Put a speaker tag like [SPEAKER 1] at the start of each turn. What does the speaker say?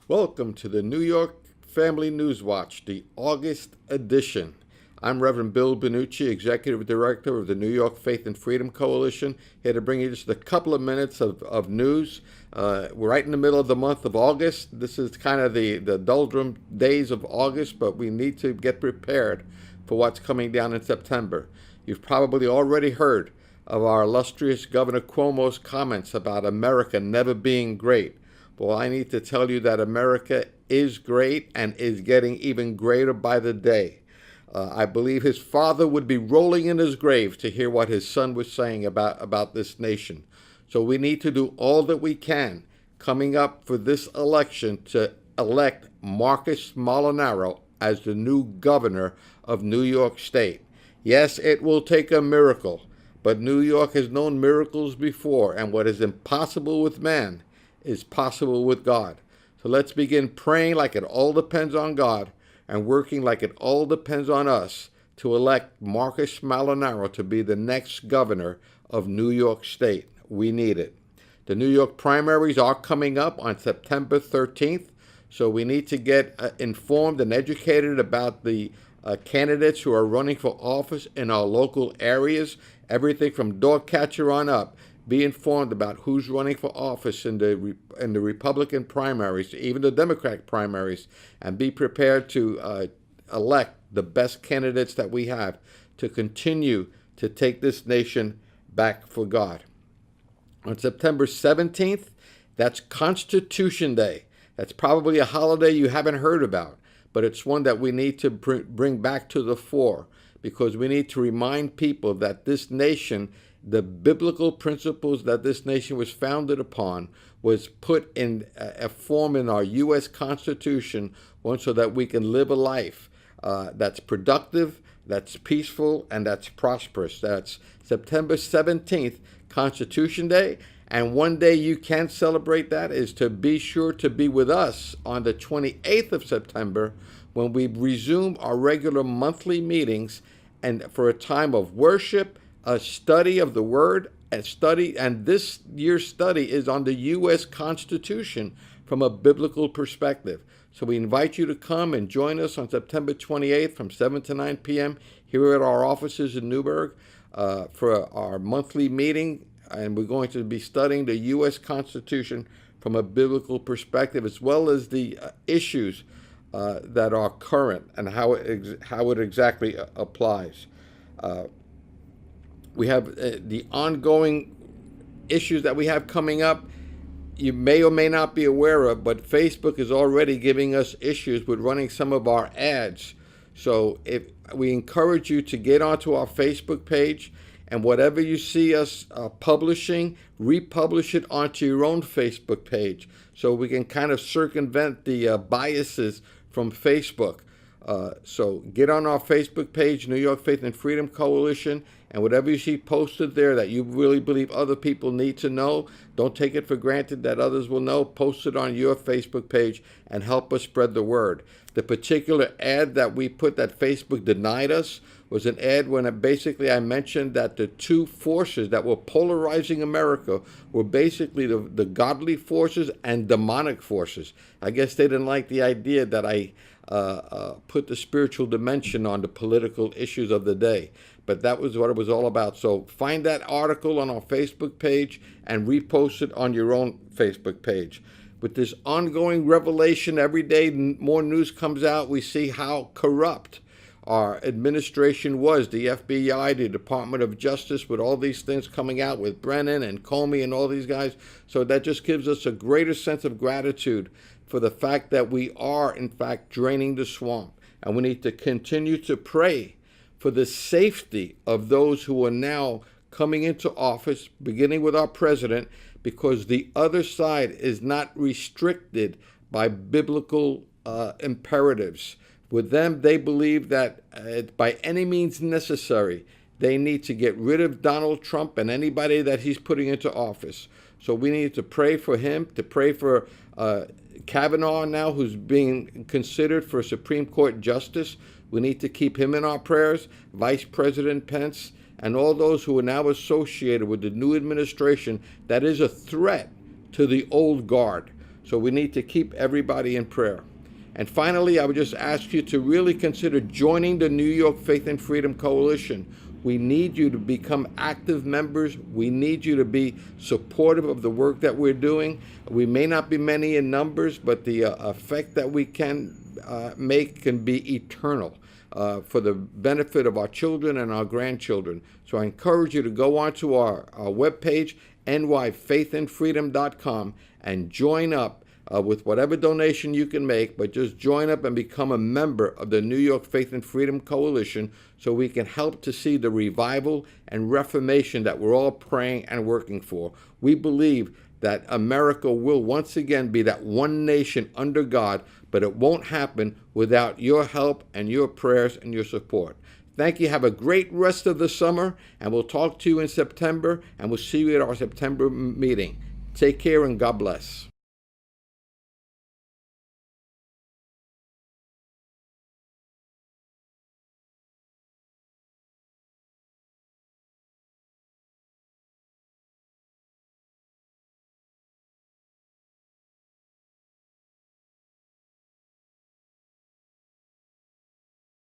[SPEAKER 1] Welcome to the New York Family News Watch, the August edition. I'm Reverend Bill Benucci, Executive Director of the New York Faith and Freedom Coalition, here to bring you just a couple of minutes of news. We're right in the middle of the month of August. This is kind of the doldrum days of August, but we need to get prepared for what's coming down in September. You've probably already heard of our illustrious Governor Cuomo's comments about America never being great. Well, I need to tell you that America is great and is getting even greater by the day. I believe his father would be rolling in his grave to hear what his son was saying about this nation. So we need to do all that we can coming up for this election to elect Marcus Molinaro as the new governor of New York State. Yes, it will take a miracle, but New York has known miracles before, and what is impossible with man is possible with God. So let's begin praying like it all depends on God and working like it all depends on us to elect Marcus Molinaro to be the next governor of New York State. We need it. The New York primaries are coming up on September 13th, so we need to get informed and educated about the candidates who are running for office in our local areas, everything from dog catcher on up. Be informed about who's running for office in the Republican primaries, even the Democratic primaries, and be prepared to elect the best candidates that we have to continue to take this nation back for God. On September 17th, that's Constitution Day. That's probably a holiday you haven't heard about, but it's one that we need to bring back to the fore because we need to remind people that this nation, the biblical principles that this nation was founded upon, was put in a form in our U.S. Constitution, one so that we can live a life that's productive, that's peaceful, and that's prosperous. That's September 17th, Constitution Day. And one day you can celebrate that is to be sure to be with us on the 28th of September when we resume our regular monthly meetings and for a time of worship, a study of the Word, and this year's study is on the U.S. Constitution from a biblical perspective. So we invite you to come and join us on September 28th from 7 to 9 p.m. here at our offices in Newburgh for our monthly meeting, and we're going to be studying the U.S. Constitution from a biblical perspective, as well as the issues that are current and how it exactly applies. We have the ongoing issues that we have coming up. You may or may not be aware of, but Facebook is already giving us issues with running some of our ads. So we encourage you to get onto our Facebook page, and whatever you see us publishing, republish it onto your own Facebook page so we can kind of circumvent the biases from Facebook. So get on our Facebook page, New York Faith and Freedom Coalition, and whatever you see posted there that you really believe other people need to know, don't take it for granted that others will know. Post it on your Facebook page and help us spread the word. The particular ad that we put that Facebook denied us was an ad when I mentioned that the two forces that were polarizing America were basically the godly forces and demonic forces. I guess they didn't like the idea that I put the spiritual dimension on the political issues of the day. But that was what it was all about. So find that article on our Facebook page and repost it on your own Facebook page. With this ongoing revelation, every day more news comes out. We see how corrupt our administration was, the FBI, the Department of Justice, with all these things coming out with Brennan and Comey and all these guys. So that just gives us a greater sense of gratitude for the fact that we are, in fact, draining the swamp. And we need to continue to pray for the safety of those who are now coming into office, beginning with our president, because the other side is not restricted by biblical imperatives. With them, they believe that by any means necessary, they need to get rid of Donald Trump and anybody that he's putting into office. So we need to pray for him, to pray for Kavanaugh now, who's being considered for Supreme Court justice. We need to keep him in our prayers, Vice President Pence, and all those who are now associated with the new administration that is a threat to the old guard. So we need to keep everybody in prayer. And finally, I would just ask you to really consider joining the New York Faith and Freedom Coalition. We need you to become active members. We need you to be supportive of the work that we're doing. We may not be many in numbers, but the effect that we can make can be eternal for the benefit of our children and our grandchildren. So I encourage you to go onto our webpage, NYFFC.com, and join up with whatever donation you can make, but just join up and become a member of the New York Faith and Freedom Coalition so we can help to see the revival and reformation that we're all praying and working for. We believe that America will once again be that one nation under God, but it won't happen without your help and your prayers and your support. Thank you. Have a great rest of the summer, and we'll talk to you in September, and we'll see you at our September meeting. Take care and God bless.